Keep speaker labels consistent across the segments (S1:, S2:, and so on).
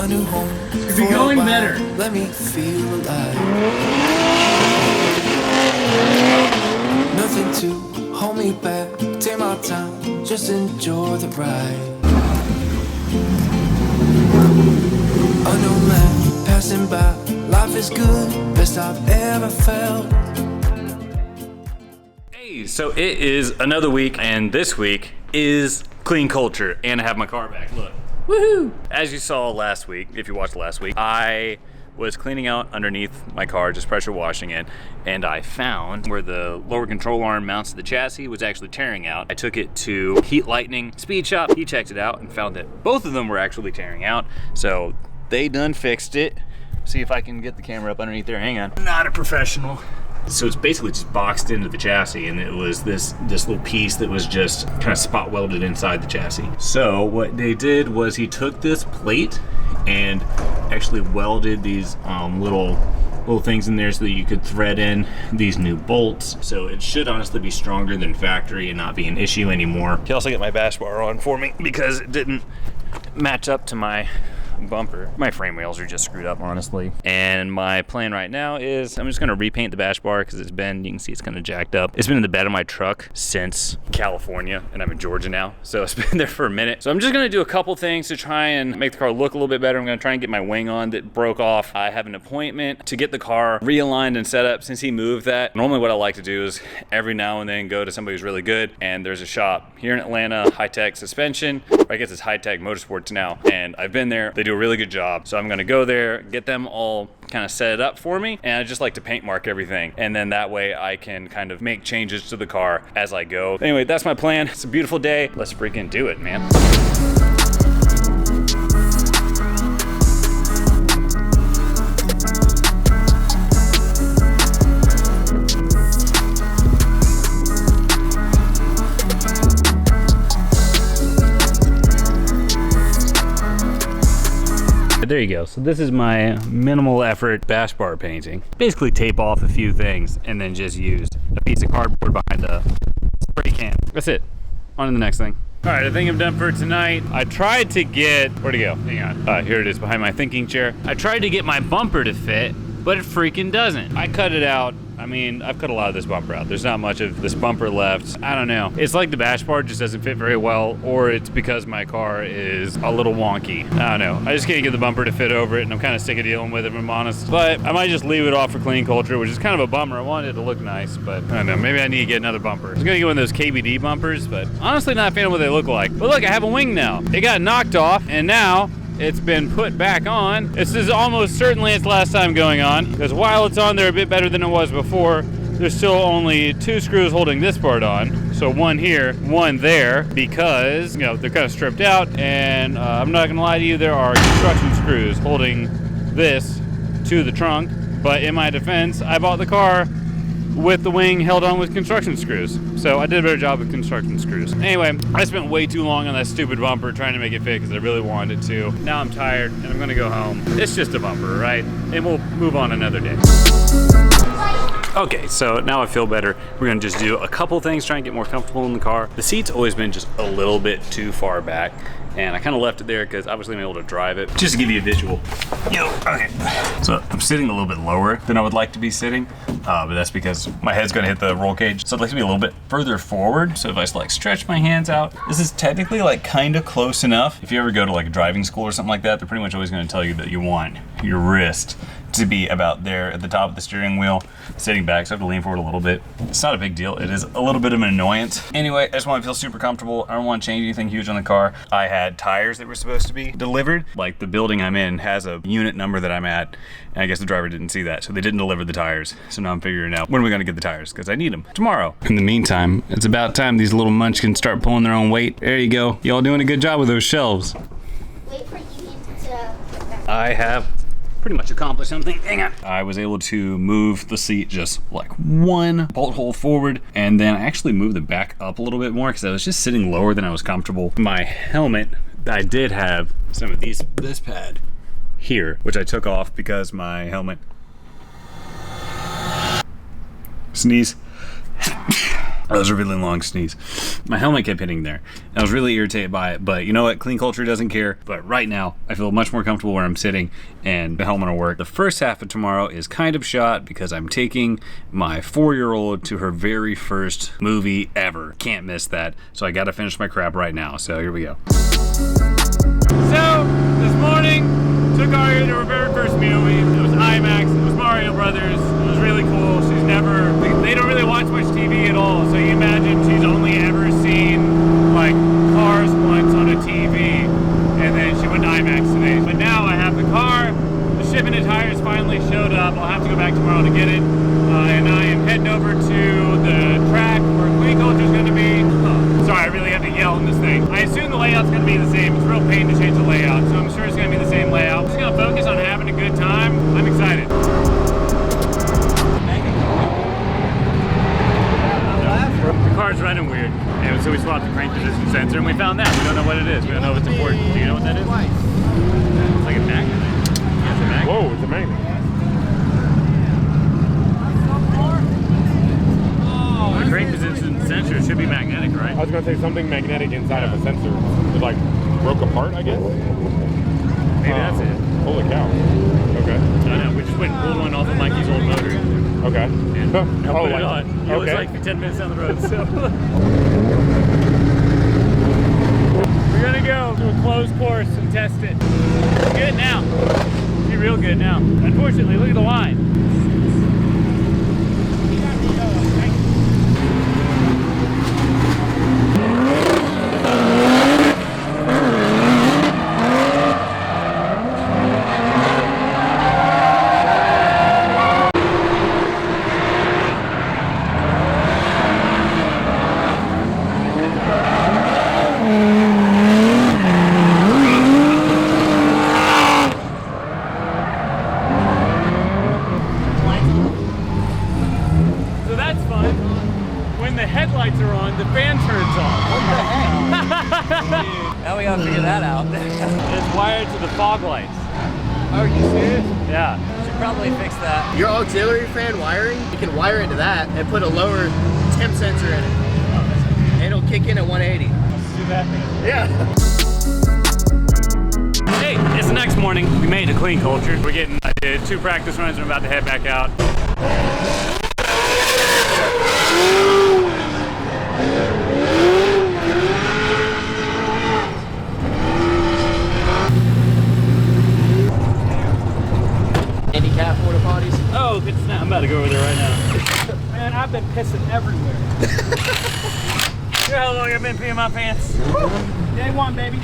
S1: a new home.
S2: Could be going better.
S1: Let me feel alive. Nothing to hold me back. Take my time, just enjoy the ride. Unknown land passing by. Life is good, best I've ever felt.
S2: Hey, so it is another week, and this week is clean culture, and I have my car back. Look. Woohoo! As you saw last week, if you watched last week, I was cleaning out underneath my car, just pressure washing it, and I found where the lower control arm mounts to the chassis was actually tearing out. I took it to Heat Lightning Speed Shop. He checked it out and found that both of them were actually tearing out. So they done fixed it. See if I can get the camera up underneath there. Hang on. Not a professional. So it's basically just boxed into the chassis, and it was this little piece that was just kind of spot welded inside the chassis. So what they did was he took this plate and actually welded these little things in there so that you could thread in these new bolts. So it should honestly be stronger than factory and not be an issue anymore. He also got my bash bar on for me because it didn't match up to my bumper. My frame rails are just screwed up, honestly. And my plan right now is I'm just gonna repaint the bash bar because you can see it's kind of jacked up. It's been in the bed of my truck since California, and I'm in Georgia now, so it's been there for a minute. So I'm just gonna do a couple things to try and make the car look a little bit better. I'm gonna try and get my wing on that broke off. I have an appointment to get the car realigned and set up since he moved that. Normally what I like to do is every now and then go to somebody who's really good, and there's a shop here in Atlanta, High Tech Suspension, or I guess it's High Tech Motorsports now, and I've been there. They do a really good job. So I'm gonna go there, get them all kind of set it up for me, and I just like to paint mark everything, and then that way I can kind of make changes to the car as I go. Anyway, that's my plan. It's a beautiful day. Let's freaking do it, man. There you go. So this is my minimal effort bash bar painting. Basically tape off a few things and then just use a piece of cardboard behind the spray can. That's it. On to the next thing. All right, I think I'm done for tonight. I tried to get, where'd it go? Hang on. Here it is behind my thinking chair. I tried to get my bumper to fit, but it freaking doesn't. I cut it out. I mean, I've cut a lot of this bumper out. There's not much of this bumper left. I don't know. It's like the bash bar just doesn't fit very well, or it's because my car is a little wonky. I don't know. I just can't get the bumper to fit over it, and I'm kind of sick of dealing with it, if I'm honest. But I might just leave it off for clean culture, which is kind of a bummer. I wanted it to look nice, but I don't know. Maybe I need to get another bumper. I was gonna get one of those KBD bumpers, but honestly not a fan of what they look like. But look, I have a wing now. It got knocked off, and now it's been put back on. This is almost certainly its last time going on, because while it's on there a bit better than it was before, there's still only 2 screws holding this part on. So one here, one there, because, you know, they're kind of stripped out, and I'm not gonna lie to you, there are construction screws holding this to the trunk. But in my defense, I bought the car with the wing held on with construction screws. So I did a better job with construction screws. Anyway, I spent way too long on that stupid bumper trying to make it fit because I really wanted it to. Now I'm tired and I'm gonna go home. It's just a bumper, right? And we'll move on another day. Okay, so now I feel better. We're gonna just do a couple things, try and get more comfortable in the car. The seat's always been just a little bit too far back, and I kind of left it there because obviously I'm able to drive it. Just to give you a visual. Okay. So I'm sitting a little bit lower than I would like to be sitting, but that's because my head's gonna hit the roll cage. So I'd like to be a little bit further forward. So if I just like stretch my hands out, this is technically like kind of close enough. If you ever go to like a driving school or something like that, they're pretty much always gonna tell you that you want your wrist to be about there at the top of the steering wheel, sitting back, so I have to lean forward a little bit. It's not a big deal. It is a little bit of an annoyance. Anyway, I just want to feel super comfortable. I don't want to change anything huge on the car. I had tires that were supposed to be delivered. Like the building I'm in has a unit number that I'm at, and I guess the driver didn't see that, so they didn't deliver the tires. So now I'm figuring out when are we gonna get the tires, because I need them tomorrow. In the meantime, it's about time these little munchkins start pulling their own weight. There you go. Y'all doing a good job with those shelves.
S3: Wait for you to...
S2: I have pretty much accomplished something. Hang on. I was able to move the seat just like one bolt hole forward, and then I actually moved it back up a little bit more because I was just sitting lower than I was comfortable. My helmet, I did have some of this pad here, which I took off because my helmet, sneeze. That was a really long sneeze. My helmet kept hitting there. I was really irritated by it, but you know what? Clean Culture doesn't care. But right now, I feel much more comfortable where I'm sitting, and the helmet will work. The first half of tomorrow is kind of shot because I'm taking my 4-year-old to her very first movie ever. Can't miss that. So I gotta finish my crap right now. So here we go. So, this morning, took Aria to her very first movie. It was IMAX, it was Mario Brothers. It was really cool. She's never, they don't really watch much TV at all, so you imagine she's only ever seen like Cars once on a TV, and then she went to IMAX today. But now I have the car, the shipment of tires finally showed up. I'll have to go back tomorrow to get it, and I am heading over to the track where Clean Culture is going to be. Sorry, I really have to yell in this thing. I assume the layout's going to be the same. It's a real pain to change the layout, so I'm sure it's going to be the same layout. I'm just going to focus on having a good time. I'm excited. The car's running weird, and so we swapped the crank position sensor, and we found that. We don't know what it is. We don't know if it's important. Do you know what that is? It's like a magnet. Yeah, it's a magnet.
S4: Whoa, it's a magnet.
S2: The crank position sensor should be magnetic, right?
S4: I was going to say something magnetic inside of a sensor. It like broke apart, I guess.
S2: Maybe that's it.
S4: Holy cow. Okay.
S2: I don't know. We just went and pulled one off of Mikey's old motor.
S4: Okay.
S2: And I'll put it
S4: like,
S2: on. It was
S4: okay.
S2: like 10 minutes down the road, so. We're gonna go to a closed course and test it. It's good now. It's real good now. Unfortunately, look at the line. Headlights are on, the fan turns on.
S5: What the heck? Now we gotta figure that out.
S2: It's wired to the fog lights.
S5: Are you serious?
S2: Yeah.
S5: Should probably fix that.
S6: Your auxiliary fan wiring, you can wire into that and put a lower temp sensor in it. And it'll kick in at 180.
S2: Let's do that.
S6: Yeah.
S2: Hey, it's the next morning. We made a Clean Culture. I did 2 practice runs and I'm about to head back out.
S6: Handicap porta potties.
S2: Oh, good snap. I'm about to go over there right now.
S5: Man, I've been pissing everywhere.
S2: You know how long I've been peeing my pants?
S5: Day one, baby.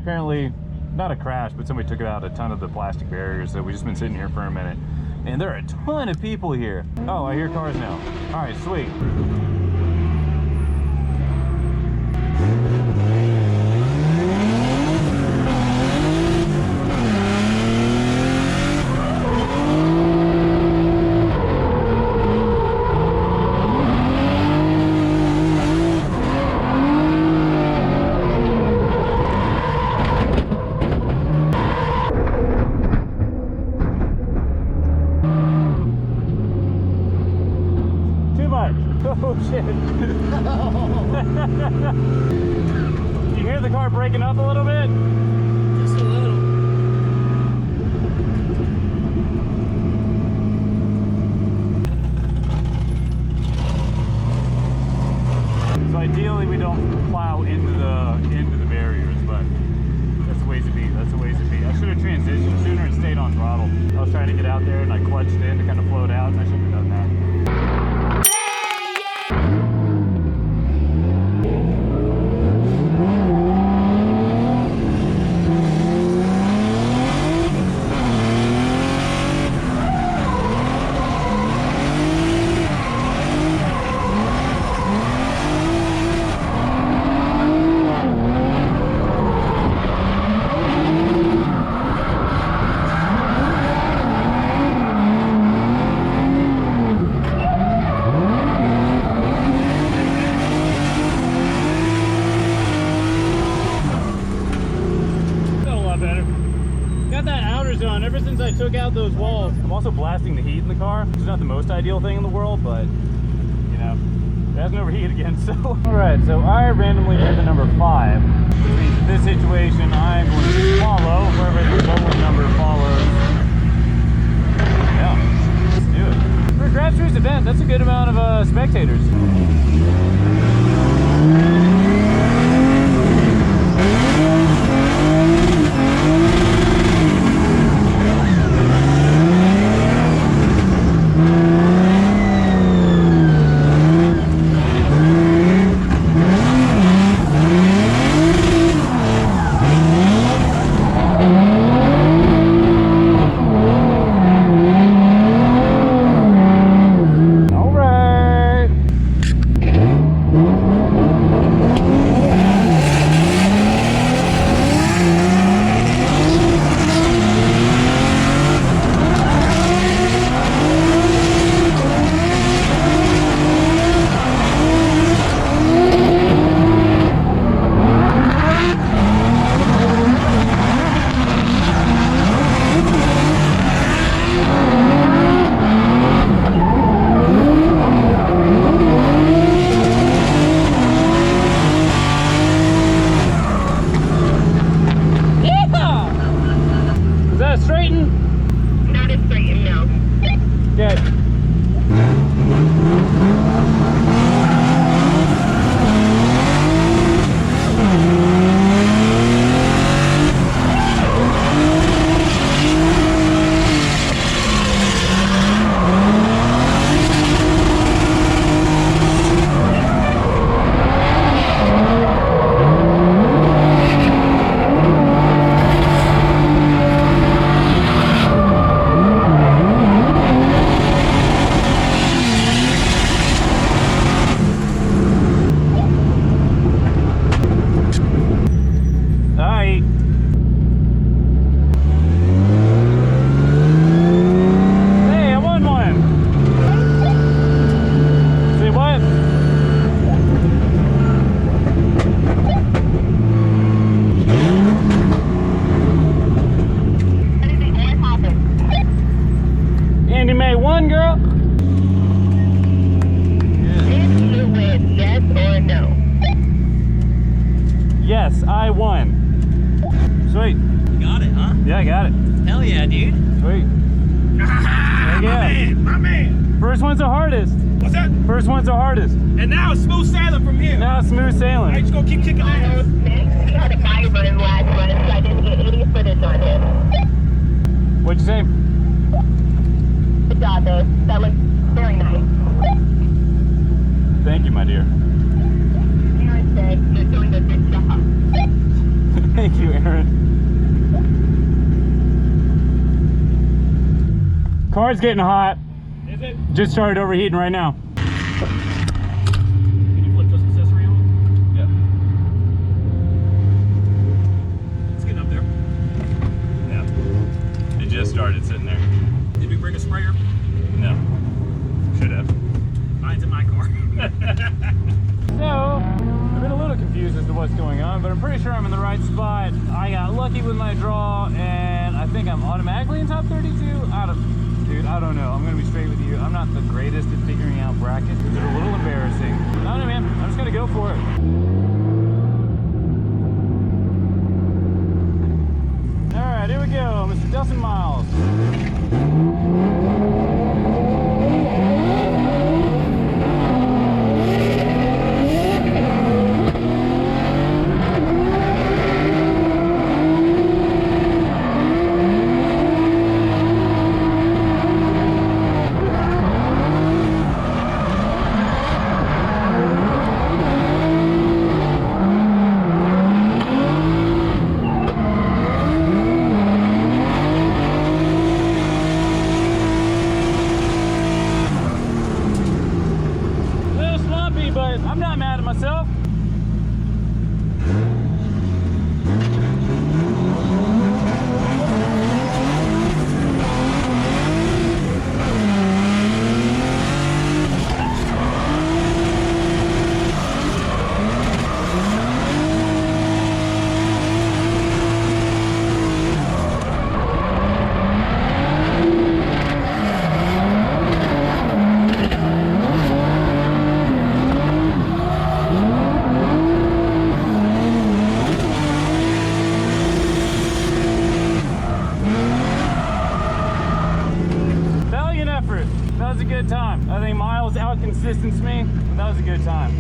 S2: Apparently, not a crash, but somebody took out a ton of the plastic barriers, so we've just been sitting here for a minute. And there are a ton of people here. Oh, I hear cars now. All right, sweet. Oh shit. You hear the car breaking up a little bit?
S6: Just a little.
S2: So ideally we don't plow into the barriers, but that's the ways to be. That's the ways to be. I should have transitioned sooner and stayed on throttle. I was trying to get out there and I clutched in to kind of float out, and I shouldn't have done that. those walls. I'm also blasting the heat in the car, which is not the most ideal thing in the world, but you know, it hasn't overheated again, so. All right, so I randomly hit the number 5, which means in this situation, I'm going to follow wherever the bowling number follows. Yeah, let's do it. For a grassroots event, that's a good amount of spectators. Yes, I won. Sweet.
S5: You got it, huh?
S2: Yeah, I got it.
S5: Hell yeah, dude.
S2: Sweet.
S4: My man.
S2: First one's the hardest.
S4: What's that?
S2: First one's the hardest.
S4: And now it's smooth sailing from here.
S2: Now it's smooth
S4: I
S2: sailing.
S4: just gonna keep kicking ass.
S3: He had a fire burn last run, so I didn't get any footage on him.
S2: What'd you say?
S3: Good job, though. That looks very nice.
S2: Thank you, my dear.
S3: Aaron said you're doing a good job.
S2: Thank you, Aaron. Car's getting hot.
S4: Is it?
S2: Just started overheating right now.
S4: Can you flip this accessory on?
S2: Yeah.
S4: It's getting up there.
S2: Yeah. It just started sitting there.
S4: Did we bring a sprayer?
S2: No. Should have.
S4: Mine's in my car.
S2: So, I've been a little confused as to what's going on, but I'm pretty sure I'm in the right spot. I got lucky with my draw, and I think I'm automatically in top 32. Dude, I don't know. I'm gonna be straight with you. I'm not the greatest at figuring out brackets. It's a little embarrassing. I don't know, man. I'm just gonna go for it. All right, here we go, Mr. Dustin Miles. But I'm not mad at myself. That was a good time. I think Miles out-consistenced me, but that was a good time.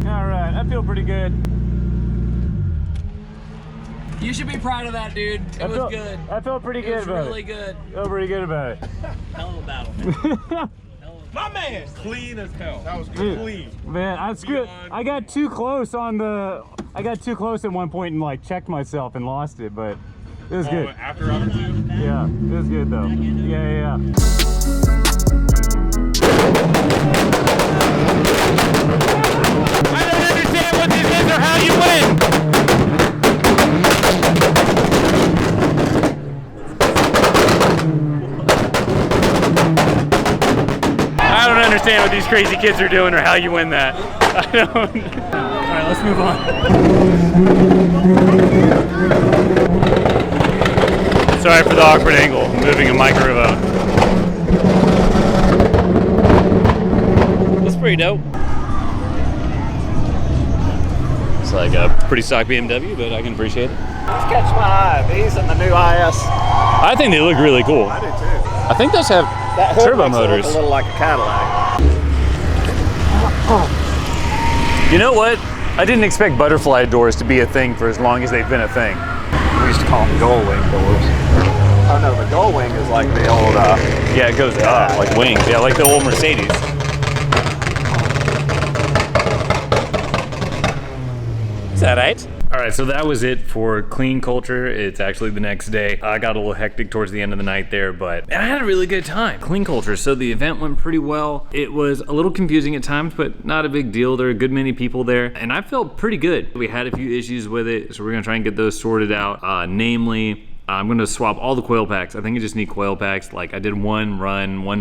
S2: All right, I feel pretty good.
S5: You should be proud of that, dude. It was good.
S2: I felt pretty
S5: It
S2: good
S5: was
S2: about
S5: really
S2: it.
S5: good.
S2: I felt pretty good about it.
S5: Hell of a battle.
S4: My man, clean as hell. That was good.
S2: Dude,
S4: Clean.
S2: man, I screwed. I got too close on the. I got too close at one point and like checked myself and lost it, but it was good.
S4: After round 2?
S2: Yeah, it was good though. Yeah. I don't understand what this is or how you win. I don't understand what these crazy kids are doing or how you win that. I don't. All right, let's move on. Sorry for the awkward angle. I'm moving a micro remote. That's pretty dope. It's like a pretty stock BMW, but I can appreciate it.
S6: Let's catch my eye. These and the new IS.
S2: I think they look really cool.
S6: I do too.
S2: I think those have
S6: That hood
S2: turbo
S6: makes it look
S2: motors.
S6: a little like a Cadillac.
S2: You know what? I didn't expect butterfly doors to be a thing for as long as they've been a thing.
S6: We used to call them gull wing doors. Oh no, the gull wing is like the old.
S2: Yeah, it goes up like wings. Yeah, like the old Mercedes. Is that right? All right, so that was it for Clean Culture. It's actually the next day. I got a little hectic towards the end of the night there, but I had a really good time. Clean Culture, so the event went pretty well. It was a little confusing at times, but not a big deal. There are a good many people there, and I felt pretty good. We had a few issues with it, so we're gonna try and get those sorted out. Namely, I'm gonna swap all the coil packs. I think I just need coil packs. Like I did one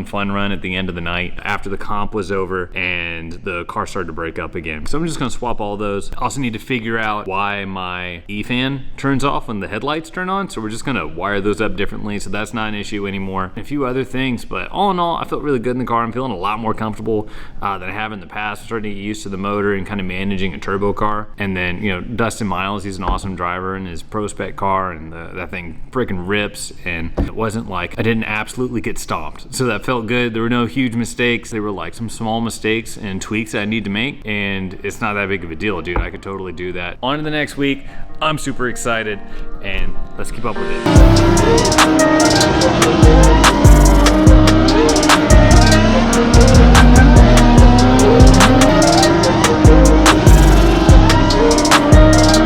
S2: fun run at the end of the night after the comp was over and the car started to break up again. So I'm just gonna swap all those. Also need to figure out why my E-fan turns off when the headlights turn on. So we're just gonna wire those up differently. So that's not an issue anymore. A few other things, but all in all, I felt really good in the car. I'm feeling a lot more comfortable than I have in the past. I'm starting to get used to the motor and kind of managing a turbo car. And then, you know, Dustin Miles, he's an awesome driver in his Pro Spec car, and that thing freaking rips, and it wasn't like I didn't absolutely get stomped. So that felt good. There were no huge mistakes. There were like some small mistakes and tweaks that I need to make, and it's not that big of a deal, dude. I could totally do that. On to the next week. I'm super excited, and let's keep up with it.